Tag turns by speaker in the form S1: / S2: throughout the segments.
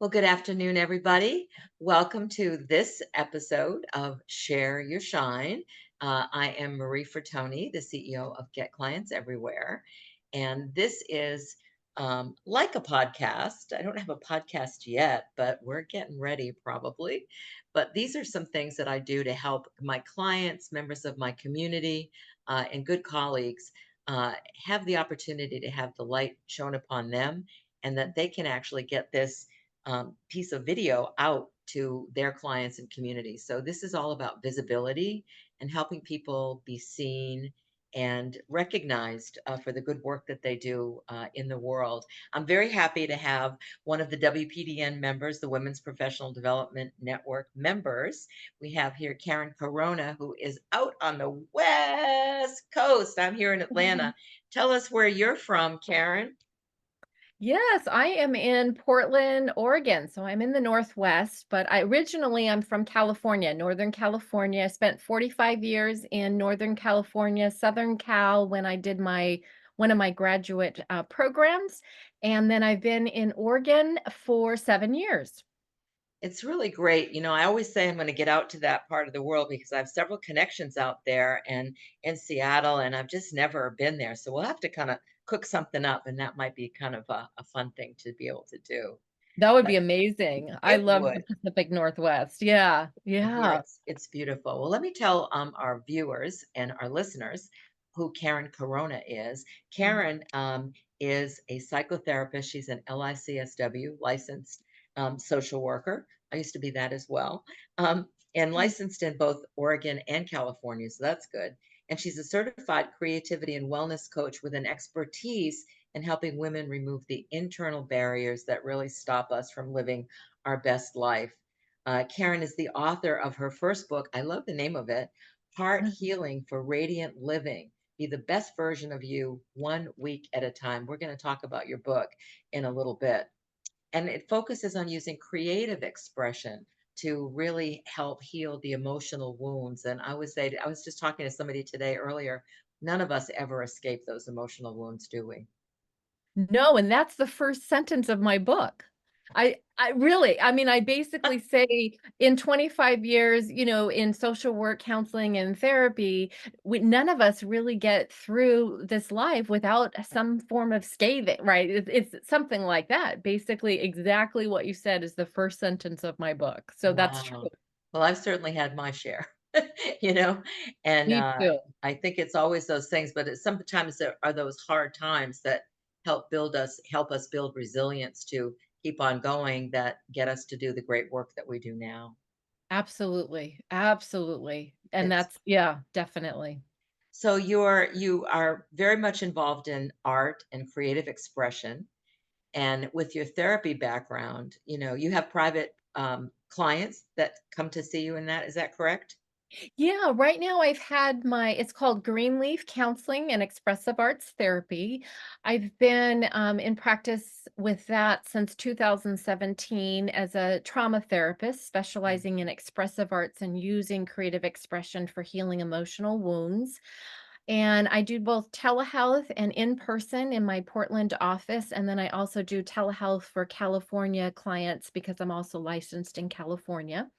S1: Well, good afternoon, everybody. Welcome to this episode of Share Your Shine. I am Marie Fertoni, the CEO of Get Clients Everywhere. And this is like a podcast. I don't have a podcast yet, but we're getting ready probably. But these are some things that I do to help my clients, members of my community, and good colleagues have the opportunity to have the light shown upon them and that they can actually get this piece of video out to their clients and communities. So this is all about visibility and helping people be seen and recognized for the good work that they do in the world. I'm very happy to have one of the WPDN members, the Women's Professional Development Network members. We have here Karen Corona, who is out on the West Coast. I'm here in
S2: Mhm.
S1: Atlanta. Tell us where you're from, Karen.
S2: Yes, I am in Portland, Oregon. So I'm in the Northwest, but I'm from California, Northern California. I spent 45 years in Northern California, Southern Cal when I did my one of my graduate programs. And then I've been in Oregon for 7 years.
S1: It's really great. I always say I'm going to get out to that part of the world because I have several connections out there and in Seattle, and I've just never been there. So we'll have to kind of cook something up, and that might be kind of a fun thing to be able to do.
S2: That would
S1: But
S2: be amazing. I
S1: it
S2: love the
S1: would.
S2: Pacific Northwest. Yeah,
S1: Here
S2: yeah.
S1: it's beautiful. Well, let me tell our viewers and our listeners who Karen Corona is.
S2: Mhm.
S1: Karen is a psychotherapist. She's an LICSW licensed social worker. I used to be that as well, and licensed in both Oregon and California. So that's good. And she's a certified creativity and wellness coach with an expertise in helping women remove the internal barriers that really stop us from living our best life. Karen is the author of her first book. I love the name of it, Heart Healing for Radiant Living. Be the best version of you 1 week at a time. We're going to talk about your book in a little bit. And it focuses on using creative expression to really help heal the emotional wounds. And I would say, I was just talking to somebody today earlier, none of us ever escape those emotional wounds, do we?
S2: No, and that's the first sentence of my book. I mean, I basically say in 25 years, in social work, counseling, and therapy, none of us really get through this life without some form of scathing, right? It's something like that. Basically, exactly what you said is the first sentence of my book. So that's true.
S1: Wow. Well, I've certainly had my share, you know, and
S2: Me too.
S1: I think it's always those things, but it's sometimes there are those hard times that help us build resilience to keep on going that get us to do the great work that we do now.
S2: Absolutely. Absolutely. And
S1: It's
S2: yeah, definitely.
S1: so you are very much involved in art and creative expression. And with your therapy background, you have private clients that come to see you in that. Is that correct?
S2: Yeah, right now it's called Greenleaf Counseling and Expressive Arts Therapy. I've been in practice with that since 2017 as a trauma therapist,
S1: Mm.
S2: specializing in expressive arts and using creative expression for healing emotional wounds. And I do both telehealth and in person in my Portland office. And then I also do telehealth for California clients because I'm also licensed in California.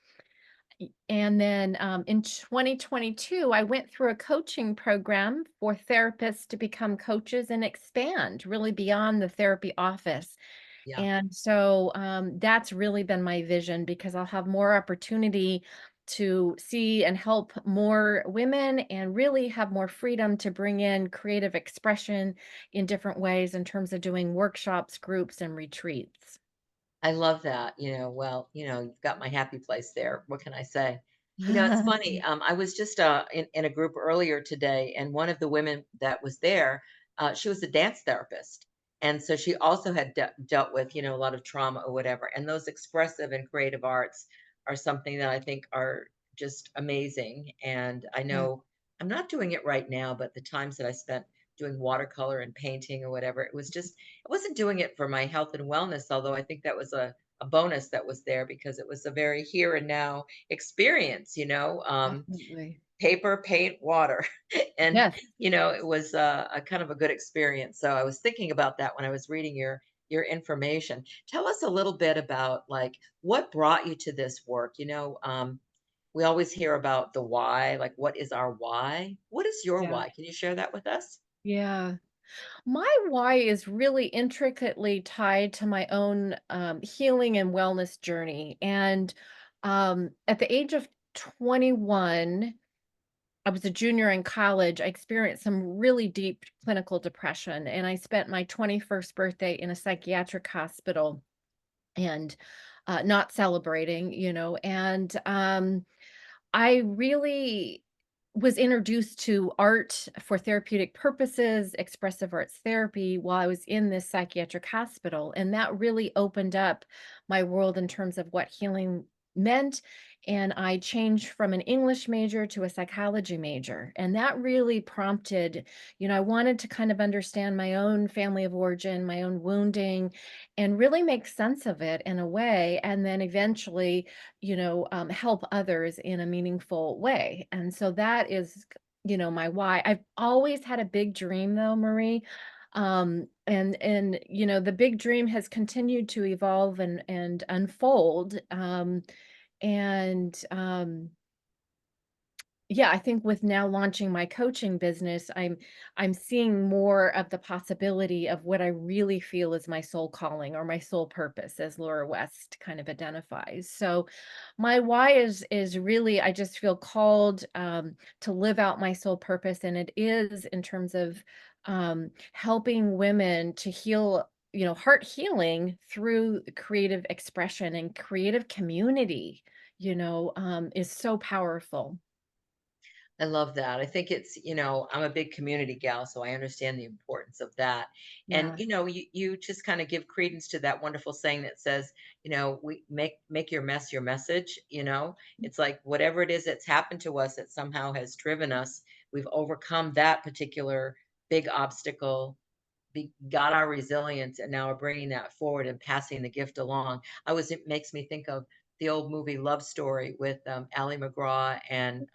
S2: And then in 2022, I went through a coaching program for therapists to become coaches and expand really beyond the therapy office.
S1: Yeah.
S2: And so that's really been my vision because I'll have more opportunity to see and help more women and really have more freedom to bring in creative expression in different ways in terms of doing workshops, groups, and retreats.
S1: I love that. Well, you've got my happy place there. What can I say? It's funny. I was just in a group earlier today, and one of the women that was there, she was a dance therapist. And so she also had dealt with, a lot of trauma or whatever. And those expressive and creative arts are something that I think are just amazing. And I
S2: Yeah.
S1: know I'm not doing it right now, but the times that I spent doing watercolor and painting or whatever, I wasn't doing it for my health and wellness, although I think that was a bonus that was there because it was a very here and now experience,
S2: Definitely.
S1: paper, paint, water. And,
S2: Yes.
S1: it was a kind of a good experience. So I was thinking about that when I was reading your information. Tell us a little bit about like what brought you to this work. We always hear about the why, like what is our why? What is your
S2: Yeah.
S1: why? Can you share that with us?
S2: Yeah. My why is really intricately tied to my own healing and wellness journey. And at the age of 21, I was a junior in college. I experienced some really deep clinical depression, and I spent my 21st birthday in a psychiatric hospital and not celebrating, and I really was introduced to art for therapeutic purposes, expressive arts therapy, while I was in this psychiatric hospital. And that really opened up my world in terms of what healing meant. And I changed from an English major to a psychology major. And that really prompted, I wanted to kind of understand my own family of origin, my own wounding, and really make sense of it in a way. And then eventually, help others in a meaningful way. And so that is, my why. I've always had a big dream though, Marie. And the big dream has continued to evolve and unfold. And Yeah, I think with now launching my coaching business, I'm seeing more of the possibility of what I really feel is my soul calling or my soul purpose, as Laura West kind of identifies. So my why is really I just feel called to live out my soul purpose, and it is in terms of helping women to heal. Heart healing through creative expression and creative community, is so powerful.
S1: I love that. I think I'm a big community gal, so I understand the importance of that. And
S2: Yeah.
S1: you just kind of give credence to that wonderful saying that says, we make your mess your message. It's like whatever it is that's happened to us that somehow has driven us, we've overcome that particular big obstacle, got our resilience, and now we're bringing that forward and passing the gift along. It makes me think of the old movie Love Story with Ally McGraw and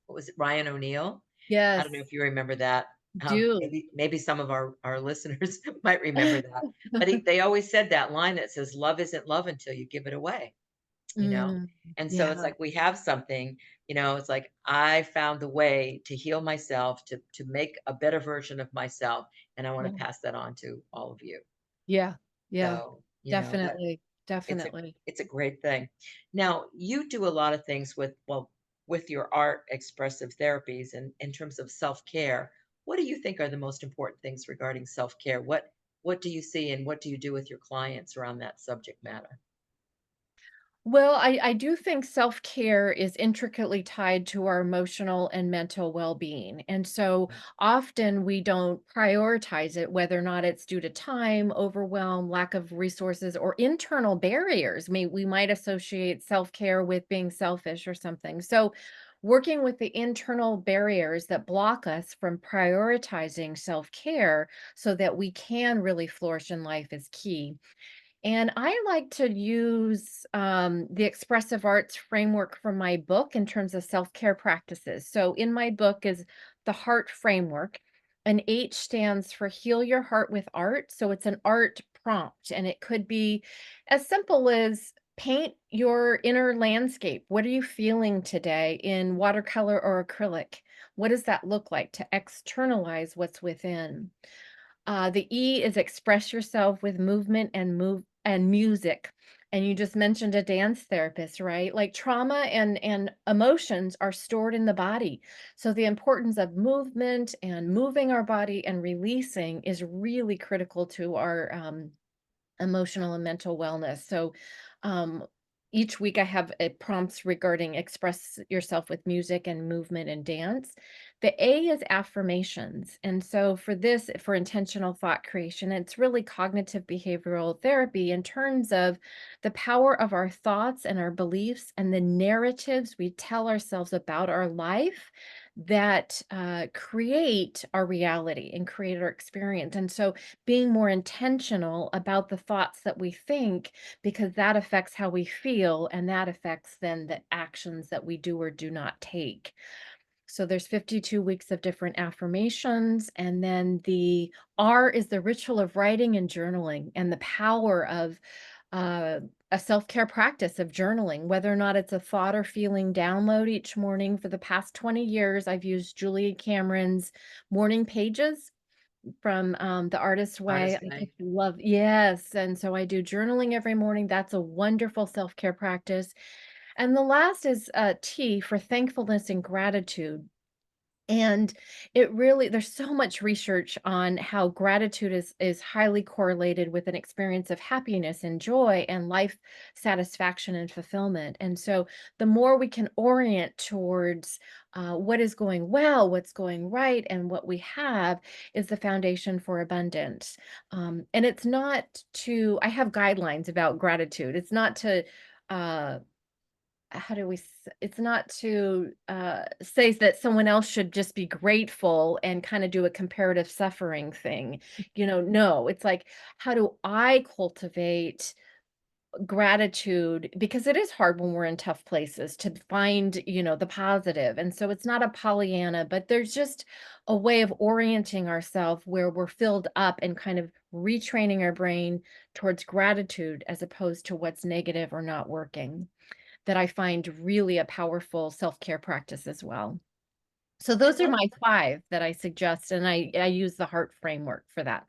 S1: what was it, Ryan O'Neal? I don't know
S2: Yes,
S1: if you remember that.
S2: do.
S1: Maybe some of our listeners might remember that. But they always said that line that says, "Love isn't love until you give it away." you know?
S2: Mm,
S1: And so it's
S2: yeah,
S1: like we have something, it's like I found the way to heal myself, to make a better version of myself, and I want
S2: yeah,
S1: to pass that on to all of you.
S2: yeah, yeah,
S1: So, that
S2: definitely,
S1: it's a
S2: definitely.
S1: it's a great thing. Now, you do a lot of things with your art expressive therapies and in terms of self-care. What do you think are the most important things regarding self-care? What do you see and what do you do with your clients around that subject matter?
S2: Well, I do think self-care is intricately tied to our emotional and mental well-being. And so often we don't prioritize it, whether or not it's due to time, overwhelm, lack of resources, or internal barriers. We might associate self-care with being selfish or something. So working with the internal barriers that block us from prioritizing self-care so that we can really flourish in life is key. And I like to use the expressive arts framework from my book in terms of self care practices. So, in my book is the heart framework, and H stands for heal your heart with art. So, it's an art prompt, and it could be as simple as paint your inner landscape. What are you feeling today in watercolor or acrylic? What does that look like to externalize what's within? The E is express yourself with movement and music. And you just mentioned a dance therapist, right? Like trauma and emotions are stored in the body. So the importance of movement and moving our body and releasing is really critical to our emotional and mental wellness. So, um, each week I have prompts regarding express yourself with music and movement and dance. The A is affirmations. And so for this, for intentional thought creation, it's really cognitive behavioral therapy in terms of the power of our thoughts and our beliefs and the narratives we tell ourselves about our life that create our reality and create our experience. And so being more intentional about the thoughts that we think, because that affects how we feel, and that affects then the actions that we do or do not take. So there's 52 weeks of different affirmations. And then the R is the ritual of writing and journaling and the power of uh, a self care practice of journaling, whether or not it's a thought or feeling download each morning. For the past 20 years, I've used Julia Cameron's morning pages from The Artist's Way.
S1: Artist
S2: I just
S1: way.
S2: love, yes. And so I do journaling every morning. That's a wonderful self care practice. And the last is T for thankfulness and gratitude. And it really there's so much research on how gratitude is highly correlated with an experience of happiness and joy and life satisfaction and fulfillment. And so the more we can orient towards what is going well, what's going right, and what we have is the foundation for abundance. And it's not to, I have guidelines about gratitude. It's not to how do we it's not to say that someone else should just be grateful and kind of do a comparative suffering thing, no, it's like, how do I cultivate gratitude, because it is hard when we're in tough places to find, the positive. And so it's not a Pollyanna, but there's just a way of orienting ourselves where we're filled up and kind of retraining our brain towards gratitude as opposed to what's negative or not working, that I find really a powerful self-care practice as well. So
S1: I
S2: those are
S1: love
S2: my 5 that I suggest, and I use the heart framework for that.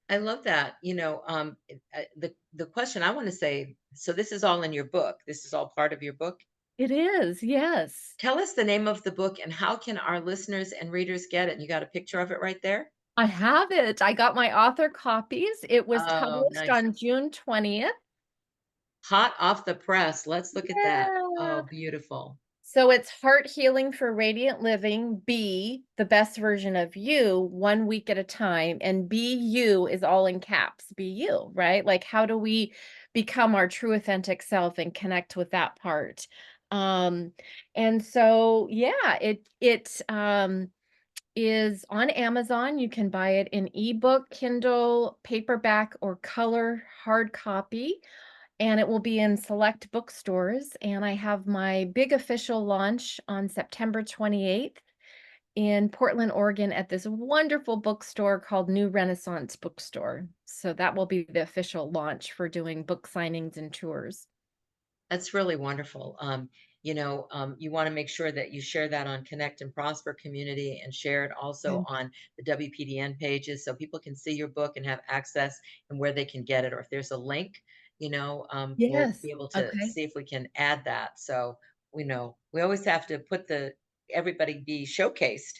S1: I love that. The question I want to say, so this is all in your book. This is all part of your book.
S2: It is, yes.
S1: Tell us the name of the book and how can our listeners and readers get it? You got a picture of it right there?
S2: I have it. I got my author copies. It was
S1: Oh,
S2: published
S1: nice.
S2: on June 20th.
S1: Hot off the press. Let's look at that.
S2: Yeah.
S1: Oh, beautiful.
S2: So it's Heart Healing for Radiant Living, be the best version of you 1 week at a time. And be you is all in caps, be you, right? Like, how do we become our true authentic self and connect with that part? Um, and so, yeah, it is on Amazon. You can buy it in ebook, Kindle, paperback, or color hard copy, and it will be in select bookstores. And I have my big official launch on September 28th in Portland, Oregon at this wonderful bookstore called New Renaissance Bookstore. So that will be the official launch for doing book signings and tours.
S1: That's really wonderful. You want to make sure that you share that on Connect and Prosper community and share it also
S2: Mm.
S1: on the WPDN pages so people can see your book and have access and where they can get it. Or if there's a link, we'll be
S2: Yes.
S1: able to
S2: Okay.
S1: see if we can add that. So we know we always have to put everybody be showcased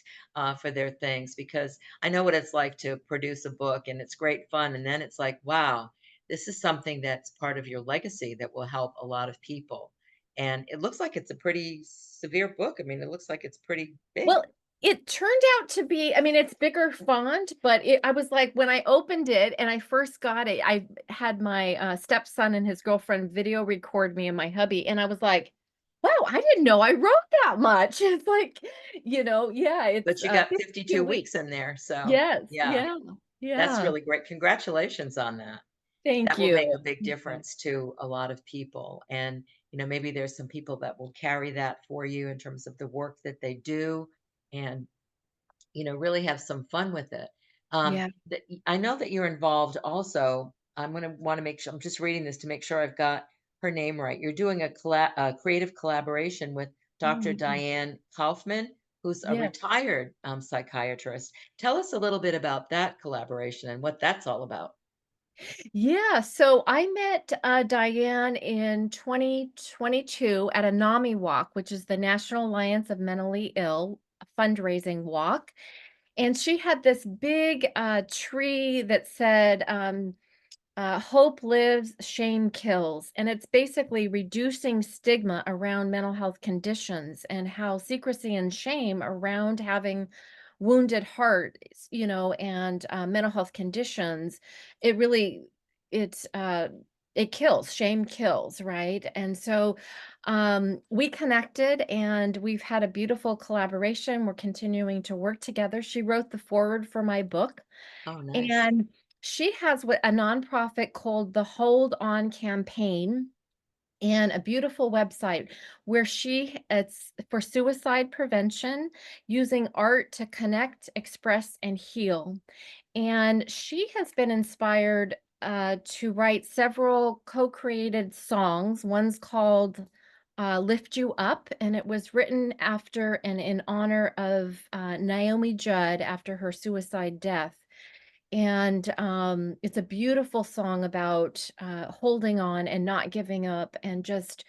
S1: for their things because I know what it's like to produce a book and it's great fun. And then it's like, wow, this is something that's part of your legacy that will help a lot of people. And it looks like it's a pretty severe book. I mean, it looks like it's pretty big.
S2: Well, it turned out to be, I mean, it's bigger font, but I was like, when I opened it and I first got it, I had my stepson and his girlfriend video record me and my hubby, and I was like, wow, I didn't know I wrote that much. It's like, yeah, it's
S1: But you got
S2: 52
S1: 52
S2: weeks.
S1: weeks in there. So,
S2: Yes,
S1: yeah,
S2: yeah,
S1: that's
S2: yeah.
S1: really great. Congratulations on that.
S2: Thank
S1: That will
S2: you.
S1: make a big
S2: Thank you.
S1: difference to a lot of people. And, maybe there's some people that will carry that for you in terms of the work that they do. And really have some fun with it.
S2: Yeah.
S1: I know that you're involved also. I'm going to want to make sure I'm just reading this to make sure I've got her name right. You're doing a creative collaboration with Dr.
S2: Mhm.
S1: Diane Kaufman, who's a
S2: Yeah.
S1: retired psychiatrist. Tell us a little bit about that collaboration and what that's all about.
S2: Yeah, so I met Diane in 2022 at a NAMI walk, which is the National Alliance of Mentally Ill fundraising walk. And she had this big tree that said, hope lives, shame kills. And it's basically reducing stigma around mental health conditions and how secrecy and shame around having wounded heart, and mental health conditions, it really, it's, it kills, shame kills, right? And so we connected and we've had a beautiful collaboration. We're continuing to work together. She wrote the foreword for my book,
S1: Oh, nice.
S2: and she has a nonprofit called the Hold On Campaign, and a beautiful website where it's for suicide prevention, using art to connect, express, and heal. And she has been inspired to write several co-created songs. One's called Lift You Up, and it was written after and in honor of Naomi Judd after her suicide death. And it's a beautiful song about holding on and not giving up, and just,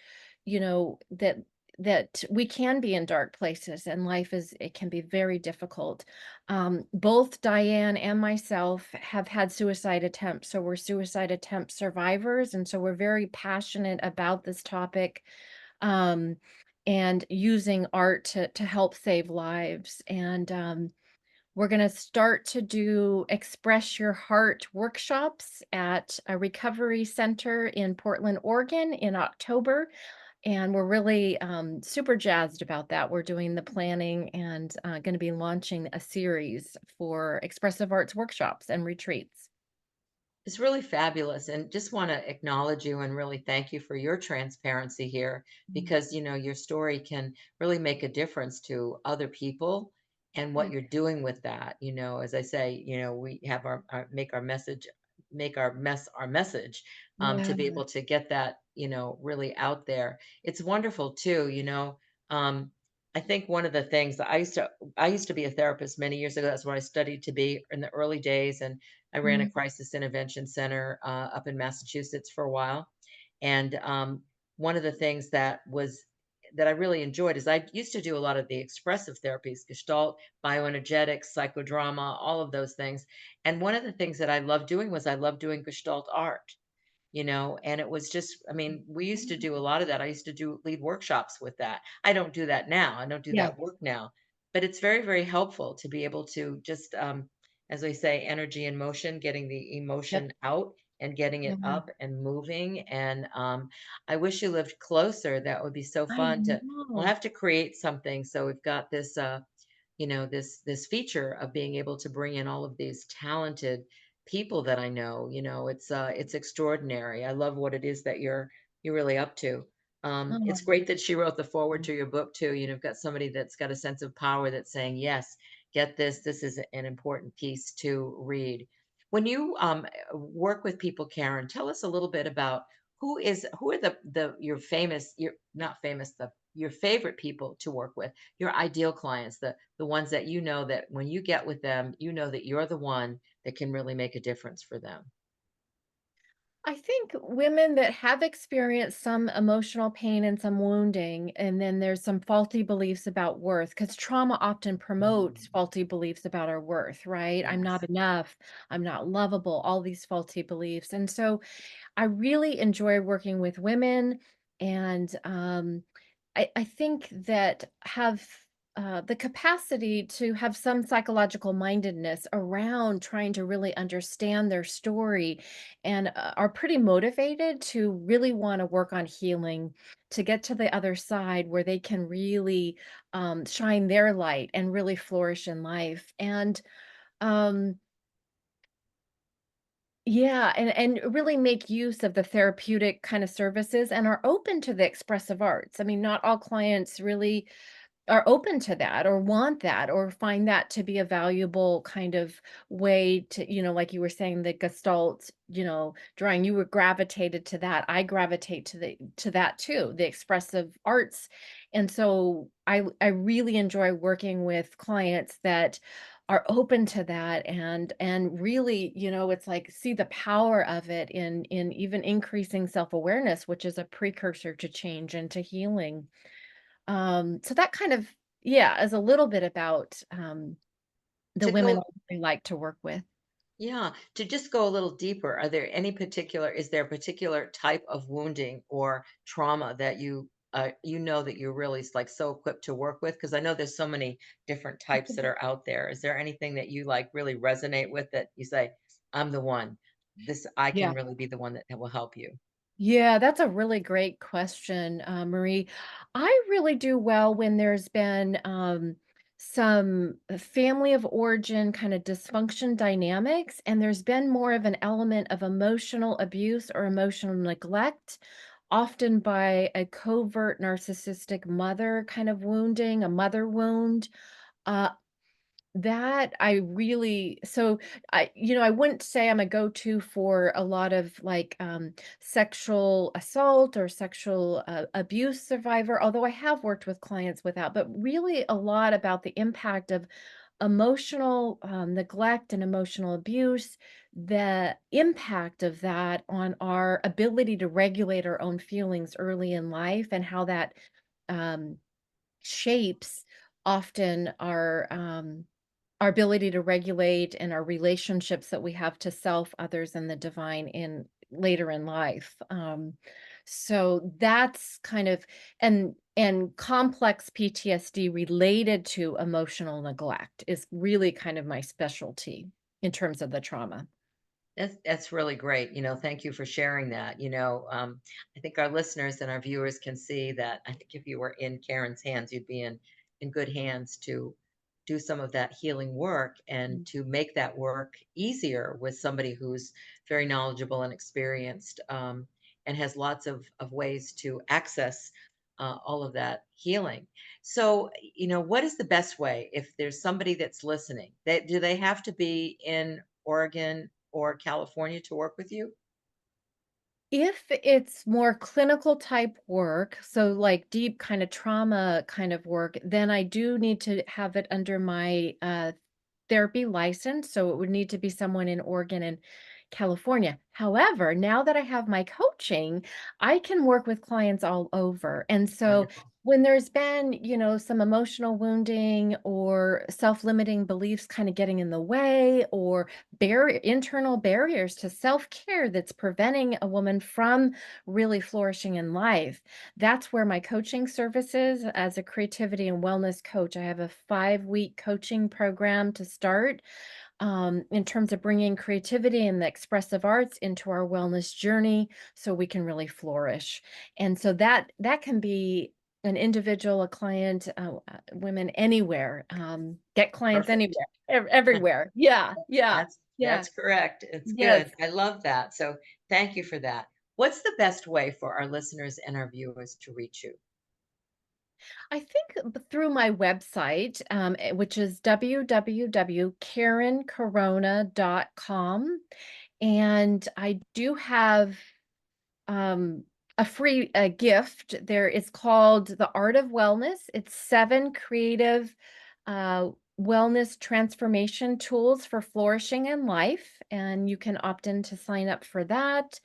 S2: that we can be in dark places, and it can be very difficult. Both Diane and myself have had suicide attempts, so we're suicide attempt survivors, and so we're very passionate about this topic, um, and using art to help save lives. And we're going to start to do Express Your Heart workshops at a recovery center in Portland, Oregon in October. And we're really super jazzed about that. We're doing the planning and going to be launching a series for expressive arts workshops and retreats.
S1: It's really fabulous, and just want to acknowledge you and really thank you for your transparency here,
S2: Mhm.
S1: because your story can really make a difference to other people and what
S2: Yeah.
S1: you're doing with that. As I say, we have our make our message, make our mess our message,
S2: Yeah.
S1: to be able to get that really out there. It's wonderful too. I think one of the things that I used to be a therapist many years ago. That's what I studied to be in the early days, and I ran a
S2: Mhm.
S1: crisis intervention center up in Massachusetts for a while. And one of the things that I really enjoyed is I used to do a lot of the expressive therapies, Gestalt, bioenergetics, psychodrama, all of those things. And one of the things that I loved doing was I loved doing Gestalt art. And it was just, I mean, we used to do a lot of that. I used to do lead workshops with that. I don't do that now. I don't do
S2: Yeah.
S1: that work now, but it's very, very helpful to be able to just, as we say, energy and motion, getting the
S2: Yep.
S1: emotion out and getting it
S2: Yeah.
S1: up and moving. And I wish you lived closer. That would be so
S2: I
S1: fun we'll
S2: know.
S1: have to create something. So we've got this feature of being able to bring in all of these talented people that I know. It's extraordinary. I love what it is that you're really up to. It's
S2: Oh.
S1: great that she wrote the forward to your book too. You've got somebody that's got a sense of power that's saying, yes, get this. This is an important piece to read. When you work with people, Karen, tell us a little bit about who are the your famous, your not famous, the your favorite people to work with, your ideal clients, the ones that that when you get with them, that you're the one that can really make a difference for them.
S2: I think women that have experienced some emotional pain and some wounding, and then there's some faulty beliefs about worth, because trauma often promotes
S1: Mm,
S2: faulty beliefs about our worth, right? I'm not
S1: yes.
S2: enough, I'm not lovable, all these faulty beliefs. And so I really enjoy working with women, and I think that have the capacity to have some psychological mindedness around trying to really understand their story, and are pretty motivated to really want to work on healing to get to the other side where they can really shine their light and really flourish in life. And um, yeah, and really make use of the therapeutic kind of services and are open to the expressive arts. I mean, not all clients really are open to that or want that or find that to be a valuable kind of way to, like you were saying, the Gestalt, drawing, you were gravitated to that. I gravitate to that too, the expressive arts. And so I really enjoy working with clients that are open to that, and really, it's like see the power of it in even increasing self-awareness, which is a precursor to change and to healing. So that kind of, yeah, is a little bit about, the
S1: To
S2: women
S1: go
S2: I really like to work with.
S1: Yeah, to just go a little deeper, is there a particular type of wounding or trauma that that you're really like so equipped to work with? Because I know there's so many different types that are out there. Is there anything that you like really resonate with that you say, I'm the one. I can
S2: Yeah.
S1: really be the one that will help you.
S2: Yeah, that's a really great question, Marie. I really do well when there's been some family of origin kind of dysfunction dynamics, and there's been more of an element of emotional abuse or emotional neglect, often by a covert narcissistic mother kind of wounding, a mother wound. Uh, that I really so I wouldn't say I'm a go-to for a lot of like sexual assault or sexual abuse survivor, although I have worked with clients without, but really a lot about the impact of emotional neglect and emotional abuse, the impact of that on our ability to regulate our own feelings early in life, and how that um, shapes often our ability to regulate and our relationships that we have to self, others, and the divine in later in life. So that's kind of and complex PTSD related to emotional neglect is really kind of my specialty in terms of the trauma.
S1: That's really great. Thank you for sharing that. I think our listeners and our viewers can see that. I think if you were in Karen's hands, you'd be in good hands to do some of that healing work and
S2: Mm.
S1: to make that work easier with somebody who's very knowledgeable and experienced, and has lots of ways to access all of that healing. So, what is the best way if there's somebody that's listening? Do they have to be in Oregon or California to work with you?
S2: If it's more clinical type work, so like deep kind of trauma kind of work, then I do need to have it under my therapy license. So it would need to be someone in Oregon and California. However, now that I have my coaching, I can work with clients all over. And so
S1: Wonderful.
S2: when there's been, some emotional wounding or self-limiting beliefs kind of getting in the way, or internal barriers to self-care that's preventing a woman from really flourishing in life, that's where my coaching services as a creativity and wellness coach. I have a 5-week coaching program to start in terms of bringing creativity and the expressive arts into our wellness journey so we can really flourish. And so that can be an individual, a client, women anywhere, get clients
S1: Perfect.
S2: anywhere, everywhere. Yeah, yeah, yeah,
S1: That's correct. It's
S2: yes.
S1: good. I love that. So thank you for that. What's the best way for our listeners and our viewers to reach you?
S2: I think through my website, which is www.karencorona.com. And I do have a free gift. There is called The Art of Wellness. It's 7 creative uh, wellness transformation tools for flourishing in life. And you can opt in to sign up for that.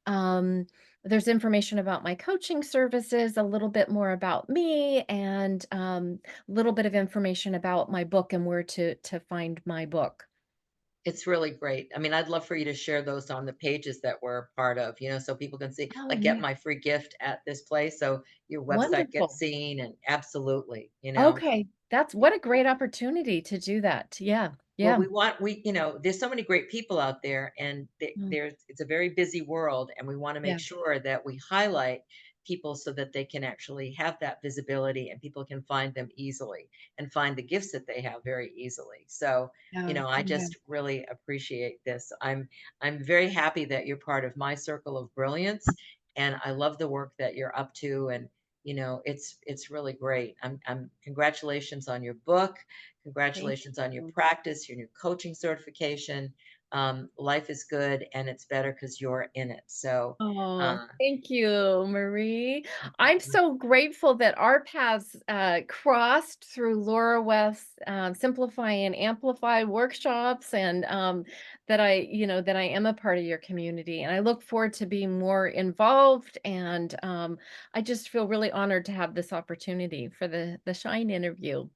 S2: Um, there's information about my coaching services, a little bit more about me, and a little bit of information about my book and where to find my book.
S1: It's really great. I mean, I'd love for you to share those on the pages that we're a part of, so people can see,
S2: Oh,
S1: like, get
S2: yeah.
S1: my free gift at this place. So your website gets
S2: Wonderful.
S1: seen, and absolutely.
S2: Okay. That's what a great opportunity to do that. Yeah.
S1: Well,
S2: Yeah.
S1: there's so many great people out there, and
S2: Mm,
S1: it's a very busy world, and we want to make
S2: yeah.
S1: sure that we highlight people so that they can actually have that visibility and people can find them easily and find the gifts that they have very easily. So,
S2: Yeah.
S1: I
S2: Yeah.
S1: just really appreciate this. I'm very happy that you're part of my circle of brilliance, and I love the work that you're up to, and it's really great. I'm congratulations on your book.
S2: Thank
S1: Congratulations on your
S2: you.
S1: practice, your new coaching certification. Life is good and it's better because you're in it. So,
S2: Oh,
S1: uh,
S2: thank you, Marie. I'm so grateful that our paths crossed through Laura West's Simplify and Amplify workshops, and that I am a part of your community. And I look forward to being more involved. And I just feel really honored to have this opportunity for the Shine interview.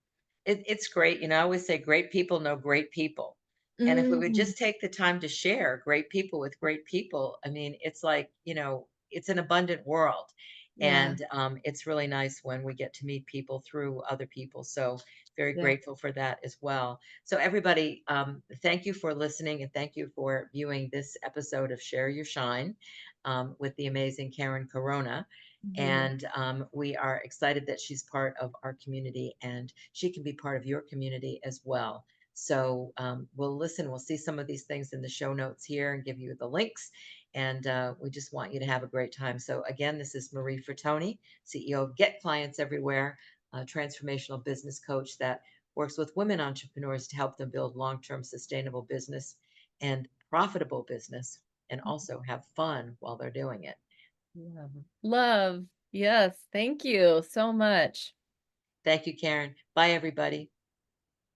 S1: it's great. I always say great people know great people. And if we would
S2: Mm,
S1: just take the time to share great people with great people, I mean, it's like, it's an abundant world.
S2: yeah,
S1: And it's really nice when we get to meet people through other people. So, very
S2: yeah.
S1: grateful for that as well. So, everybody, thank you for listening and thank you for viewing this episode of Share Your Shine with the amazing Karen Corona.
S2: Mhm.
S1: And we are excited that she's part of our community and she can be part of your community as well. So we'll listen, we'll see some of these things in the show notes here and give you the links. And we just want you to have a great time. So, again, this is Marie Fertoni, CEO of Get Clients Everywhere, a transformational business coach that works with women entrepreneurs to help them build long term sustainable business and profitable business and also have fun while they're doing it.
S2: Love. Love. Yes. Thank you so much.
S1: Thank you, Karen. Bye, everybody.